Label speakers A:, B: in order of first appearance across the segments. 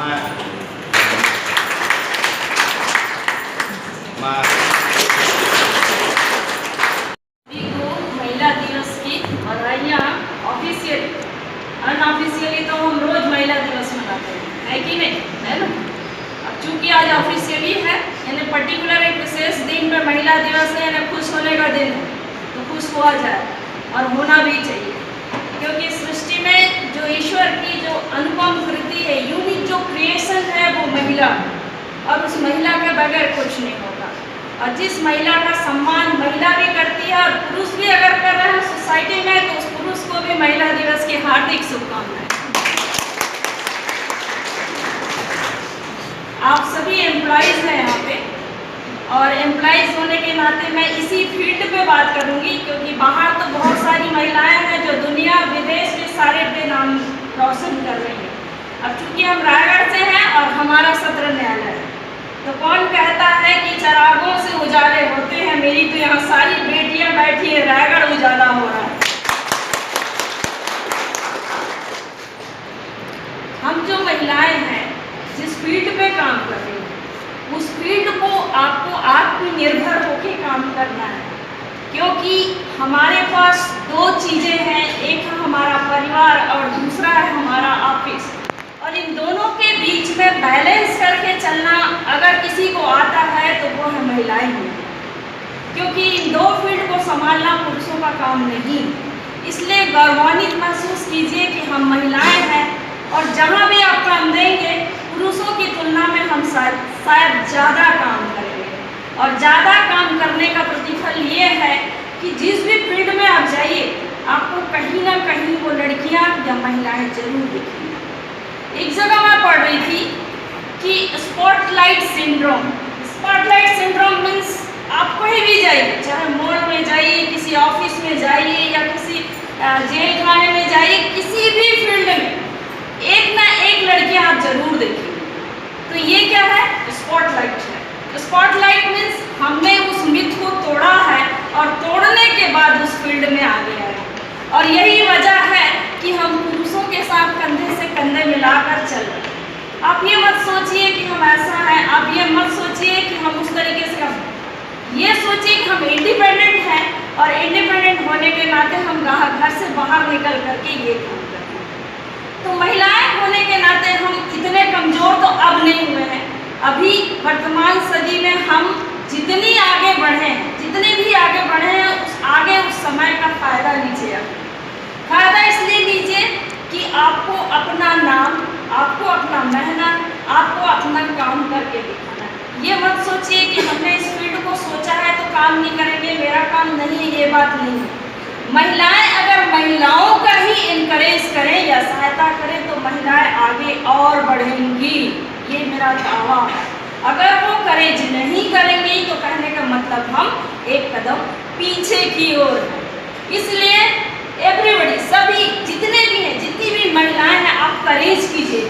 A: महिला दिवस की बधाइयाँ ऑफिशियली, अनऑफिशियली तो हम रोज महिला दिवस मनाते हैं, है कि नहीं, है ना। अब चूंकि आज ऑफिशियली है, यानी पर्टिकुलर एक विशेष दिन पे महिला दिवस है, यानी खुश होने का दिन है, तो खुश हुआ जाए और होना भी चाहिए, क्योंकि सृष्टि में जो ईश्वर की जो अनुपम कृति है, यूनिक जो क्रिएशन है वो महिला है, और उस महिला के बगैर कुछ नहीं होगा। और जिस महिला का सम्मान महिला भी करती है और पुरुष भी अगर कर रहे हैं सोसाइटी में, तो उस पुरुष को भी महिला दिवस की हार्दिक शुभकामनाएं। आप सभी एम्प्लॉइज हैं यहाँ पे, और एम्प्लॉइज होने के नाते मैं इसी फील्ड पे बात करूँगी, क्योंकि बाहर तो बहुत सारी महिलाएं हैं जो दुनिया विदेश के सारे पे नाम रोशन कर रही हैं। अब चूँकि हम रायगढ़ से हैं और हमारा सत्र न्यायालय है, तो कौन कहता है कि चरागों से उजाले होते हैं। मेरी तो यहाँ सारी बेटियां बैठी है, रायगढ़ उजाला हो रहा है। हम जो महिलाएं हैं जिस फील्ड पे काम कर रही हैं, उस फील्ड को आपको आत्मनिर्भर होकर काम करना है, क्योंकि हमारे पास दो चीज़ें हैं, एक है हमारा परिवार और दूसरा है हमारा ऑफिस, और इन दोनों के बीच में बैलेंस करके चलना अगर किसी को आता है तो वो है महिलाएं हैं, क्योंकि इन दो फील्ड को संभालना पुरुषों का काम नहीं। इसलिए गौरवान्वित महसूस कीजिए कि हम महिलाएं हैं, और जहां भी आप काम देंगे पुरुषों की तुलना में हम शायद ज़्यादा काम करेंगे, और ज़्यादा काम करने का प्रतिफल ये है कि जिस भी फील्ड में आप जाइए आपको कहीं ना कहीं वो लड़कियाँ या महिलाएँ जरूर दिखेंगी। एक जगह मैं पढ़ रही थी कि spotlight syndrome, spotlight syndrome means आप कहीं भी जाइए, चाहे मॉल में जाइए, किसी ऑफिस में जाइए या किसी जेल खाने में जाइए, किसी भी फील्ड में एक ना एक लड़कियां आप जरूर देखेंगे। तो ये क्या है? स्पॉटलाइट है। स्पॉटलाइट मीन्स हमने उस मिथ को तोड़ा है और तोड़ने के बाद उस फील्ड में आगे आए, और यही वजह है कि हम पुरुषों के साथ कंधे से कंधे मिलाकर चल रहे हैं। आप ये मत सोचिए कि हम ऐसा हैं, आप ये मत सोचिए कि हम उस तरीके से ये सोचिए कि हम इंडिपेंडेंट हैं, और इंडिपेंडेंट होने के नाते हम घर से बाहर निकल करके ये काम करते हैं। तो महिलाएं होने के नाते हम इतने कमज़ोर तो अब नहीं हुए हैं। अभी वर्तमान सदी में हम जितनी आगे बढ़े हैं, जितने भी आगे बढ़े हैं, उस समय का फ़ायदा लीजिए। फ़ायदा इसलिए लीजिए कि आपको अपना नाम, आपको अपना मेहनत, आपको अपना काम करके दिखाना है। ये मत सोचिए कि हमने इस फील्ड को सोचा है तो काम नहीं करेंगे, मेरा काम नहीं है, ये बात नहीं है। महिलाएं अगर महिलाओं का ही इनकरेज करें या सहायता करें तो महिलाएं आगे और बढ़ेंगी, ये मेरा दावा है। अगर वो करेज नहीं करेंगी तो कहने का मतलब हम एक कदम पीछे की ओर हैं। इसलिए एवरीबडी, सभी जितने भी हैं, जितनी भी महिलाएं हैं, आप करेज कीजिए।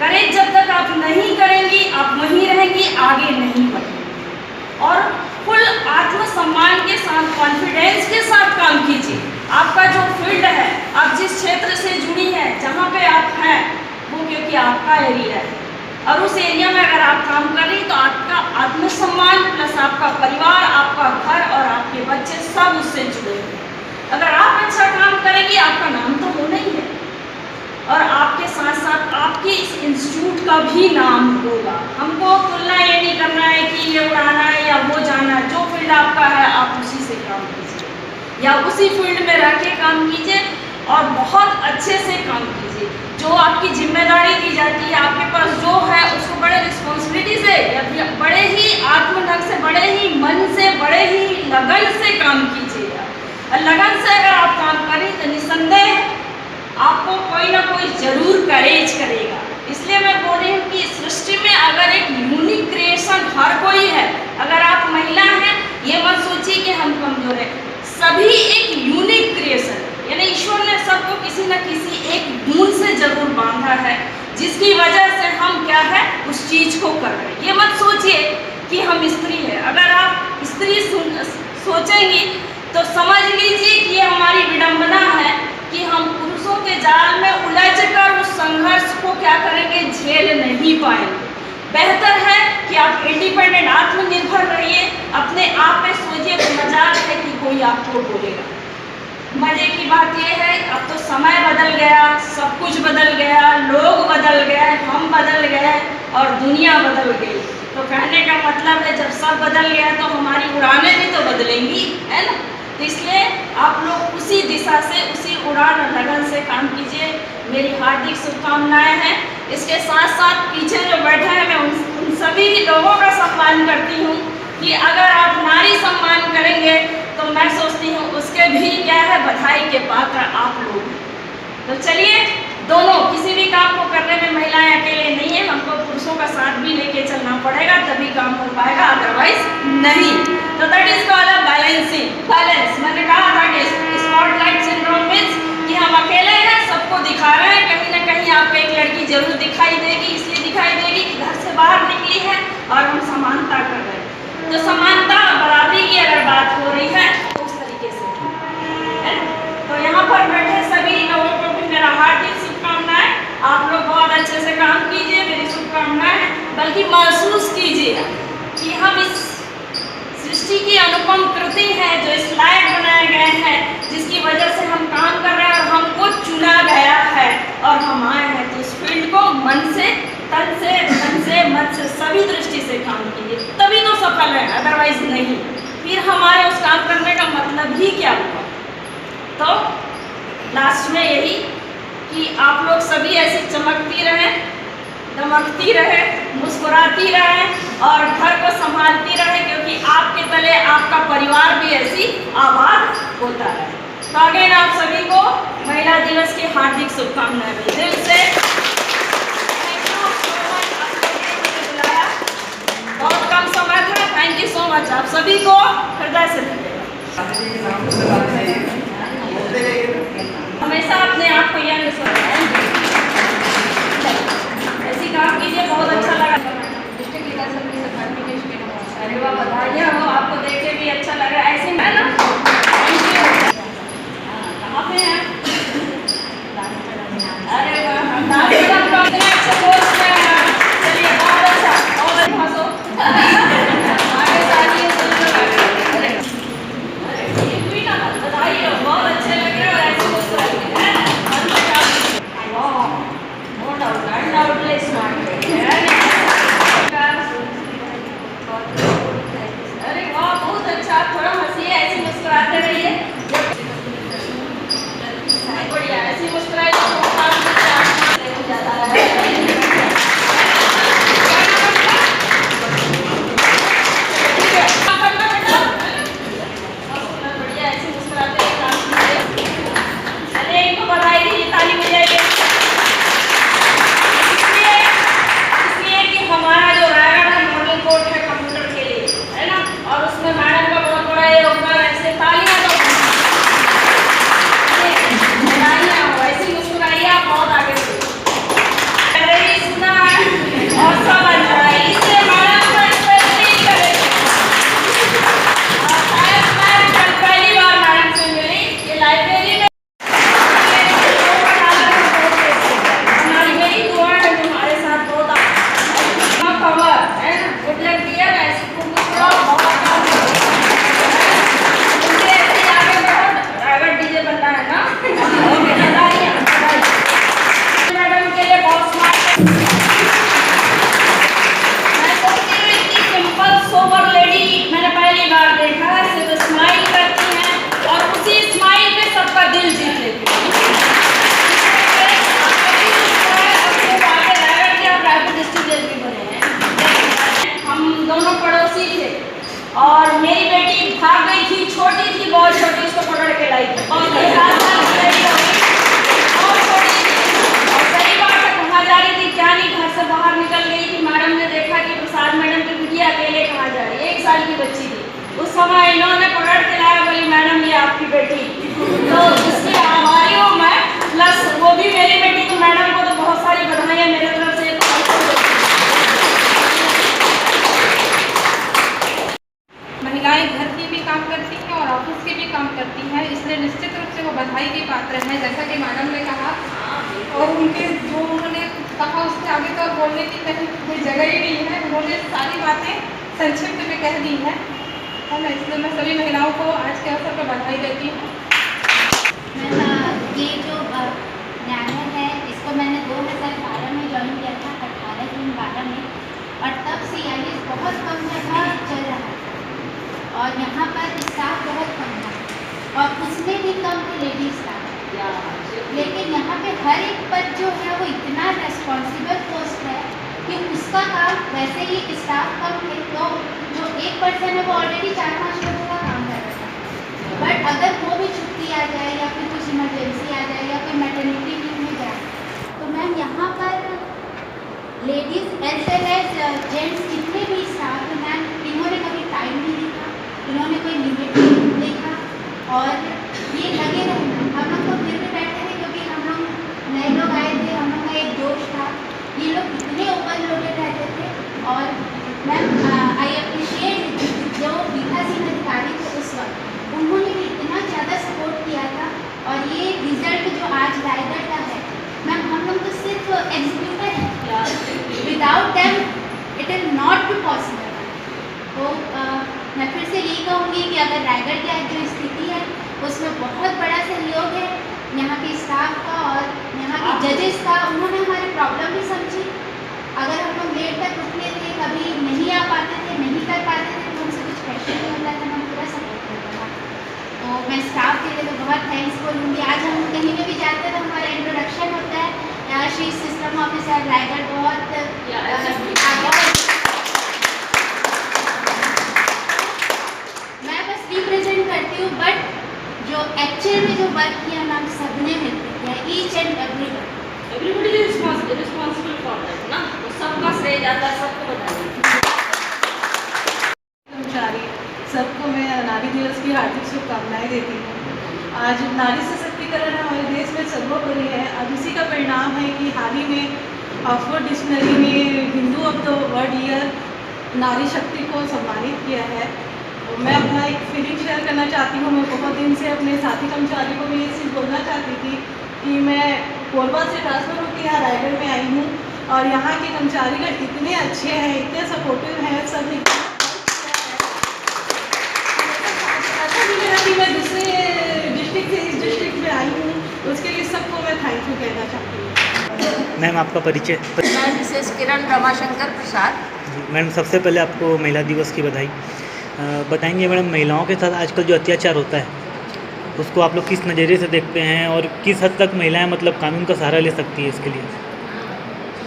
A: करेज जब तक आप नहीं करेंगी आप वहीं रहेंगी, आगे नहीं बढ़ेंगी। और फुल आत्मसम्मान के साथ, कॉन्फिडेंस के साथ काम कीजिए। आपका जो फील्ड है, आप जिस क्षेत्र से जुड़ी हैं, जहाँ पे आप हैं, वो क्योंकि आपका एरिया है, और उस एरिया में अगर आप काम कर रही तो आपका आत्मसम्मान प्लस आपका परिवार, आपका घर और आपके बच्चे सब उससे जुड़े हैं। अगर आप अच्छा काम करेंगी आपका नाम तो होना ही है, और आपके साथ साथ आपके इस इंस्टीट्यूट का भी नाम होगा। हमको तुलना ये नहीं करना है कि ये उड़ाना है या वो जाना है। जो फील्ड आपका है आप उसी से काम कीजिए, या उसी फील्ड में रह के काम कीजिए, और बहुत अच्छे से काम कीजिए। जो आपकी जिम्मेदारी दी जाती है, आपके पास जो है उसको बड़े रिस्पॉन्सिबिलिटी से, या बड़े ही आत्मढंग से, बड़े ही मन से, बड़े ही लगन से काम कीजिएगा। और लगन से अगर आप काम करें तो निसंदेह आपको कोई ना कोई जरूर करेज करेगा। इसलिए मैं बोल रही हूँ कि सृष्टि में अगर एक यूनिक क्रिएशन हर कोई है, अगर आप महिला हैं ये मत सोचिए कि हम कमजोर हैं, सभी एक यूनिक क्रिएशन, यानी ईश्वर ने सबको किसी न किसी एक गुण से जरूर बांधा है, जिसकी वजह से हम क्या है उस चीज को कर रहे हैं। ये मत सोचिए कि हम स्त्री है। अगर आप स्त्री सोचेंगी तो समझ लीजिए कि ये हमारी विडंबना है कि हम पुरुषों के जाल में उलझकर उस संघर्ष को को क्या करेंगे, झेल नहीं पाएंगे। बेहतर है कि आप इंडिपेंडेंट, आत्मनिर्भर रहिए, अपने आप में सोचिए। मजाक है कि कोई आपको बोलेगा। मजे की बात यह है, अब तो समय बदल गया, सब कुछ बदल गया, लोग बदल गए, हम बदल गए और दुनिया बदल गई। तो कहने का मतलब है, जब सब बदल गया तो हमारी उड़ानें भी तो बदलेंगी, है ना। तो इसलिए आप लोग उसी दिशा से, उसी उड़ान और लगन से काम कीजिए। मेरी हार्दिक शुभकामनाएं हैं। इसके साथ साथ पीछे जो बैठे हैं, मैं उन सभी लोगों का सम्मान करती हूँ कि अगर आप नारी सम्मान करेंगे तो मैं सोचती हूँ उसके भी क्या है, बधाई के पात्र आप लोग। तो चलिए, दोनों किसी भी काम को करने में महिलाएं अकेले नहीं है, हमको पुरुषों का साथ भी लेके चलना पड़ेगा, तभी काम हो पाएगा, अदरवाइज नहीं। तो that is called balancing, balance. मैंने कहा था कि स्पॉटलाइट सिंड्रोम मीन्स कि हम अकेले हैं, सबको दिखा रहे हैं, कहीं ना कहीं आपको एक लड़की जरूर दिखाई देगी, इसलिए दिखाई देगी कि घर से बाहर निकली है और हम समानता कर रहे हैं। तो समानता बराबरी की अगर बात हो रही है तो उस तरीके से है। तो यहाँ पर बैठे सभी लोगों को भी मेरा हार्दिक शुभकामनाएं। आप लोग बहुत अच्छे से काम कीजिए, मेरी शुभकामनाएं। बल्कि महसूस कीजिए कि हम इस सृष्टि की अनुपम कृति है, जो इस लायक बनाए गए हैं, जिसकी वजह से हम काम कर रहे हैं और हमको चुना गया है और हम आए हैं। तो इस फील्ड को मन से, तन से, धन से, मत से, सभी दृष्टि से काम कीजिए, तभी तो सफल है, अदरवाइज नहीं। फिर हमारे उस काम करने का मतलब ही क्या हुआ। तो लास्ट में यही कि आप लोग सभी ऐसी चमकती रहें, दमकती रहे, मुस्कुराती रहे और घर को संभालती रहे, क्योंकि आपके तले आपका परिवार भी ऐसी आबाद होता है। तो अगेन आप सभी को महिला दिवस की हार्दिक शुभकामनाएं दिल से। बहुत कम समय था, थैंक यू सो मच। आप सभी को हृदय से हमेशा अपने आप को यंग ऐसी काम कीजिए, बहुत अच्छा लगा। अरे वाह, बधाइयाँ हो, आपको देख के भी अच्छा लग रहा है, ऐसे है ना। कहाँ पे हैं? अरे वाह, अच्छे दोस्त हैं। चलिए, बहुत अच्छा, बहुत अच्छा। आगे जाइए, बधाई हो, बहुत अच्छे लग रहे हो, ऐसे मुस्कुराइए। अरे वाह, बहुत अच्छा, थोड़ा हंसिए, ऐसे मुस्कुराते रहिए। बढ़िया, ऐसे मुस्कुराइए तो जाता है। बढ़िया, ऐसे मुस्कुराते रहिए, काम कीजिए। चलिए, इनको बधाई दीजिए, ताली बजाइए। इसलिए कि हमारा जो रायगढ़ है मॉडल कोर्ट है कंप्यूटर के लिए, है ना, और उसमें मैडम का बहुत बड़ा योगदान है। ऐसे तालियां दो, बधाइयां हो, ऐसे मुस्कुराइए, आप बहुत आगे सुना और समझ रहा है, इससे मैडम का स्पेशली करेगा। शायद मैं कल पहली बार मैडम से मिली, ये लाइब्रेरी में हमारी यही दुआ है, तुम्हारे साथ बहुत खबर है ना, गुड लक दिया ना, ऐसे खूब ऐसे आगे बढ़ो, ड्राइवर डीजे बनना है ना। ओके, बधाइयाँ मैडम के लिए, बहुत स्मार्ट। मैं सोचती हूँ इतनी सिंपल सोबर लेडी मैंने पहली बार देखा है, सिर्फ स्माइल करती हैं और उसी स्माइल पे सबका दिल जीत लेती है। हम दोनों पड़ोसी थे और मेरी बेटी भाग गई थी, छोटी थी, बहुत छोटी, उसको पकड़ के लाई थी और छोटी थी। और सही बात है, कहाँ जा रही थी क्या नहीं, घर से बाहर निकल गई थी। मैडम ने देखा कि प्रसाद मैडम की बिटिया अकेले कहाँ जा रही है, 1 साल की बच्ची थी। उस समय इन्होंने पकड़ के लाया, बोली मैडम ये आपकी बेटी। तो इसकी आभारी हूँ मैं, प्लस वो भी मेरी बेटी। तो मैडम को तो बहुत सारी बधाइयाँ मेरे तरफ से।
B: महिलाएं घर की भी काम करती हैं और ऑफिस की भी काम करती हैं, इसलिए निश्चित रूप से वो बधाई की पात्र हैं, जैसा कि मैडम ने कहा। और उनके जो उन्होंने कहा उसके आगे तो और बोलने की कहीं कोई जगह ही नहीं है। उन्होंने सारी बातें संक्षिप्त में कह दी है ना। इसलिए मैं सभी महिलाओं को आज के अवसर पर बधाई देती हूँ।
C: ये जो न्यायालय है इसको मैंने 2012 में ज्वाइन किया था, 18 जून 12 में, और तब से यानी बहुत कम जगह चल रहा था और यहाँ पर स्टाफ बहुत कम था और उसमें भी कम थे लेडीज स्टाफ। लेकिन यहाँ पे हर एक पर जो है वो इतना रेस्पॉन्सिबल पोस्ट है कि उसका काम, वैसे ही स्टाफ कम थे तो जो एक पर्सन है वो ऑलरेडी 4-5 लोगों का काम कर रहा था। बट अगर वो भी छुट्टी आ जाए या फिर कुछ इमरजेंसी आ जाए या कोई मैटरनिटी लीव में जाए तो मैम यहाँ पर ladies as well as gents जितने भी स्टाफ हैं मैम, इन्होंने कभी टाइम नहीं देखा, इन्होंने कोई लिमिट नहीं देखा और ये लगे रहे। हम लोग तो फिर भी बैठे थे क्योंकि हम लोग नए लोग आए थे, हम लोग का एक जोश था। ये लोग इतने ओवरलोडेड रहते थे और मैम आई अप्रिशिएट जो पीठासीन अधिकारी थे उस वक्त, उन्होंने भी इतना ज़्यादा सपोर्ट किया था। और ये रिजल्ट जो आज रायगढ़ का है मैम, हम लोग तो सिर्फ एग्जीक्यूटर हैं, without them it is not be possible. तो मैं फिर से यही कहूँगी कि अगर रायगढ़ की आज जो स्थिति है उसमें बहुत बड़ा सहयोग है यहाँ के स्टाफ का और यहाँ के जजेस का। उन्होंने हमारी प्रॉब्लम भी समझी। अगर हम लोग लेट तक रुकते थे, कभी नहीं आ पाते थे, नहीं कर पाते थे तो उनसे कुछ क्वेश्चन नहीं होता था, मैं पूरा सपोर्ट करता था। तो मैं स्टाफ के लिए तो बहुत थैंक्स बोलूँगी। आज हम कहीं पे भी जाते हैं तो हमारा इंट्रोडक्शन होता है, श्री सिस्टम ऑफिसर रायगढ़ बहुत आगे। मैं बस रिप्रेजेंट करती हूँ बट जो एक्चुअल में जो वर्क किया मैम सबने मिलकर किया, each and
A: everybody is responsible for that ना, तो सबका श्रेय जाता है, सबको बताइए।
D: कर्मचारी सबको मैं नारी दिवस की हार्दिक शुभकामनाएं देती हूँ। आज नारी सशक्तिकरण हमारे देश में सर्वोपरि है। अब इसी का परिणाम है कि हाल ही में ऑक्सफोर्ड डिक्शनरी में Hindu of the world year नारी शक्ति को सम्मानित किया है। मैं अपना एक फीलिंग शेयर करना चाहती हूँ। मैं बहुत दिन से अपने साथी कर्मचारी को भी ये चीज़ बोलना चाहती थी कि मैं कोरबा से ट्रांसफ़र होकर यहाँ रायगढ़ में आई हूँ और यहाँ के कर्मचारीगण इतने अच्छे हैं, इतने सपोर्टिव हैं, सब ऐसा भी लगा कि मैं दूसरे डिस्ट्रिक्ट से इस डिस्ट्रिक्ट में आई हूँ, उसके लिए सबको मैं थैंक यू कहना चाहती हूँ।
E: मैम आपका परिचय?
A: मैं मिसेस किरण रमाशंकर प्रसाद।
E: मैडम सबसे पहले आपको महिला दिवस की बधाई। बताएंगे मैडम, महिलाओं के साथ आजकल जो अत्याचार होता है उसको आप लोग किस नज़रिए से देखते हैं और किस हद तक महिलाएं मतलब कानून का सहारा ले सकती है इसके लिए?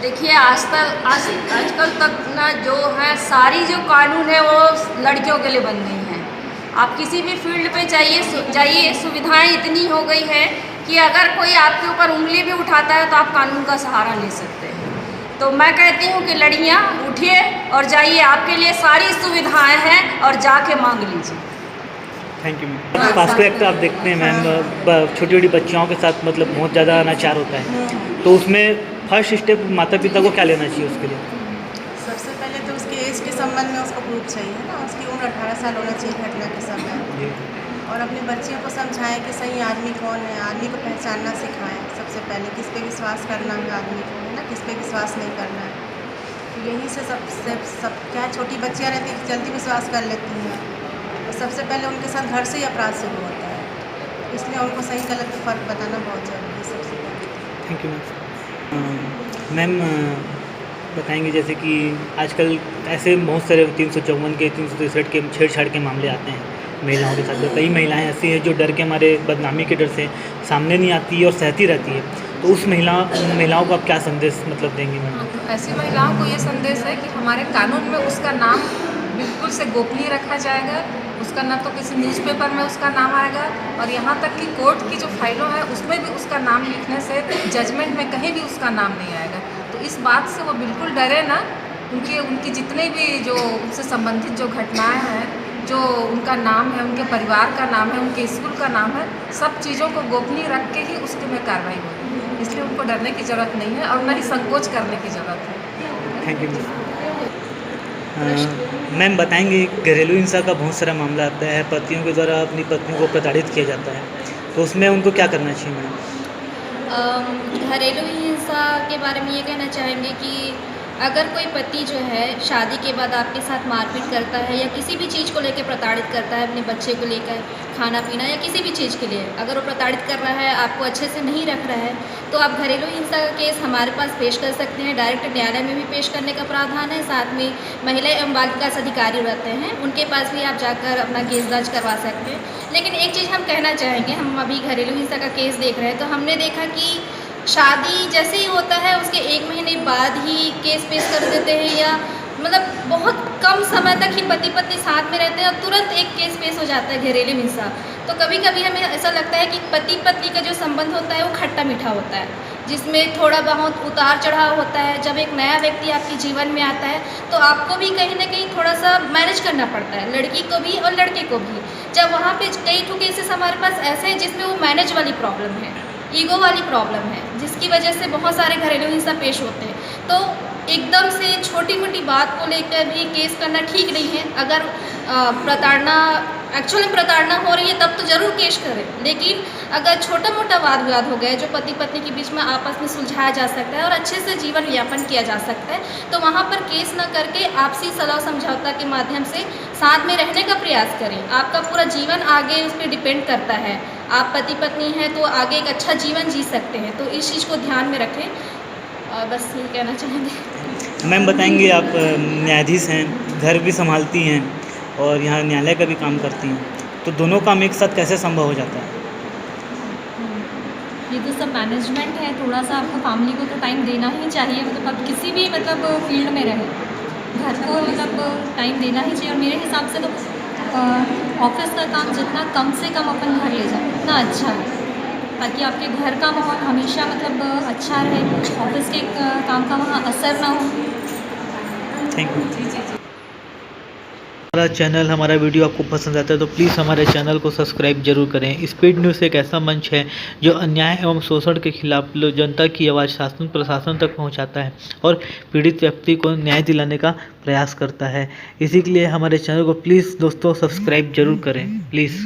A: देखिए आजकल तक ना जो है सारी जो कानून है वो लड़कियों के लिए बन गई हैं। आप किसी भी फील्ड पे जाइए, सुविधाएं इतनी हो गई है कि अगर कोई आपके ऊपर उंगली भी उठाता है तो आप कानून का सहारा ले सकते हैं। तो मैं कहती हूँ कि लड़कियाँ उठिए और जाइए, आपके लिए सारी सुविधाएं हैं और जाके मांग लीजिए।
E: Thank you ma'am. POCSO act आप देखते हैं मैम, छोटी छोटी बच्चियों के साथ मतलब बहुत ज़्यादा अनाचार होता है, तो उसमें फर्स्ट स्टेप माता पिता को क्या लेना चाहिए उसके लिए?
F: सबसे पहले तो उसके एज के संबंध में उसको प्रूफ चाहिए ना, उसकी उम्र 18 साल होना चाहिए घटना के समय, और अपने बच्चियों को समझाएं कि सही आदमी कौन है, आदमी को पहचानना सिखाएं। सबसे पहले किस पे विश्वास करना है आदमी को, है ना, किस पे विश्वास नहीं करना है। तो यहीं से सब क्या छोटी बच्चियाँ रहती हैं जल्दी विश्वास कर लेती हैं, तो सबसे पहले उनके साथ घर से ही अपराध शुरू होता है, इसलिए उनको सही गलत का फ़र्क बताना बहुत ज़रूरी है सबसे पहले।
E: Thank you ma'am. बताएंगे जैसे कि आजकल ऐसे बहुत सारे 354 के 363 के छेड़छाड़ के मामले आते हैं महिलाओं के साथ। कई महिलाएं ऐसी हैं जो डर के हमारे बदनामी के डर से सामने नहीं आती और सहती रहती है, तो उस महिलाओं को आप क्या संदेश मतलब देंगे मैम?
B: तो ऐसी महिलाओं को ये संदेश है कि हमारे कानून में उसका नाम बिल्कुल से गोपनीय रखा जाएगा, उसका ना तो किसी न्यूज़पेपर में उसका नाम आएगा, और यहाँ तक कि कोर्ट की जो फाइलों है उसमें भी उसका नाम लिखने से जजमेंट में कहीं भी उसका नाम नहीं आएगा। तो इस बात से वो बिल्कुल डरे ना, क्योंकि उनकी जितने भी जो उनसे संबंधित जो घटनाएँ हैं, जो उनका नाम है, उनके परिवार का नाम है, उनके स्कूल का नाम है, सब चीज़ों को गोपनीय रख के ही उसके में कार्रवाई होगी। इसलिए उनको डरने की ज़रूरत नहीं है और न ही संकोच करने की ज़रूरत है।
E: Thank you ma'am. बताएंगे घरेलू हिंसा का बहुत सारा मामला आता है, पतियों के द्वारा अपनी पत्नी को प्रताड़ित किया जाता है, तो उसमें उनको क्या करना चाहिए मैम?
G: घरेलू हिंसा के बारे में ये कहना चाहेंगे कि अगर कोई पति जो है शादी के बाद आपके साथ मारपीट करता है या किसी भी चीज़ को लेकर प्रताड़ित करता है, अपने बच्चे को लेकर खाना पीना या किसी भी चीज़ के लिए अगर वो प्रताड़ित कर रहा है, आपको अच्छे से नहीं रख रहा है, तो आप घरेलू हिंसा का केस हमारे पास पेश कर सकते हैं। डायरेक्ट न्यायालय में भी पेश करने का प्रावधान है। साथ में महिला एवं बाल विकास अधिकारी रहते हैं, उनके पास भी आप जाकर अपना केस दर्ज करवा सकते हैं। लेकिन एक चीज़ हम कहना चाहेंगे, हम अभी घरेलू हिंसा का केस देख रहे हैं तो हमने देखा कि शादी जैसे ही होता है उसके 1 महीने बाद ही केस पेश कर देते हैं, या मतलब बहुत कम समय तक ही पति पत्नी साथ में रहते हैं और तुरंत एक केस पेश हो जाता है घरेलू हिंसा। तो कभी कभी हमें ऐसा लगता है कि पति पत्नी का जो संबंध होता है वो खट्टा मीठा होता है, जिसमें थोड़ा बहुत उतार चढ़ाव होता है। जब एक नया व्यक्ति आपके जीवन में आता है तो आपको भी कहीं ना कहीं थोड़ा सा मैनेज करना पड़ता है, लड़की को भी और लड़के को भी। जब वहाँ पे कई ठो केसेस हमारे पास ऐसे हैं जिसमें वो मैनेज वाली प्रॉब्लम है, ईगो वाली प्रॉब्लम है, जिसकी वजह से बहुत सारे घरेलू हिंसा पेश होते हैं। तो एकदम से छोटी मोटी बात को लेकर भी केस करना ठीक नहीं है। अगर प्रताड़ना एक्चुअली प्रताड़ना हो रही है तब तो ज़रूर केस करें, लेकिन अगर छोटा मोटा वाद विवाद हो गया जो पति पत्नी के बीच में आपस में सुलझाया जा सकता है और अच्छे से जीवन यापन किया जा सकता है, तो वहाँ पर केस न करके आपसी सलाह समझौता के माध्यम से साथ में रहने का प्रयास करें। आपका पूरा जीवन आगे उस पर डिपेंड करता है। आप पति पत्नी हैं तो आगे एक अच्छा जीवन जी सकते हैं, तो इस चीज़ को ध्यान में रखें। और बस ये कहना चाहेंगे।
E: मैम बताएंगे, आप न्यायाधीश हैं, घर भी संभालती हैं और यहाँ न्यायालय का भी काम करती हैं, तो दोनों काम एक साथ कैसे संभव हो जाता है?
H: ये तो सब मैनेजमेंट है, थोड़ा सा आपको फैमिली को तो टाइम देना ही चाहिए। मतलब आप किसी भी फील्ड में रहें, घर को टाइम देना ही चाहिए। और मेरे हिसाब से तो ऑफिस का काम जितना कम से कम अपन घर ले जाए उतना अच्छा है, ताकि आपके घर का माहौल हमेशा अच्छा रहे, ऑफिस के काम का वहाँ असर ना हो।
E: Thank you. हमारा चैनल, हमारा वीडियो आपको पसंद आता है तो प्लीज़ हमारे चैनल को सब्सक्राइब जरूर करें। स्पीड न्यूज़ एक ऐसा मंच है जो अन्याय एवं शोषण के खिलाफ जनता की आवाज़ शासन प्रशासन तक पहुंचाता है और पीड़ित व्यक्ति को न्याय दिलाने का प्रयास करता है। इसी के लिए हमारे चैनल को प्लीज़ दोस्तों सब्सक्राइब जरूर करें, प्लीज़।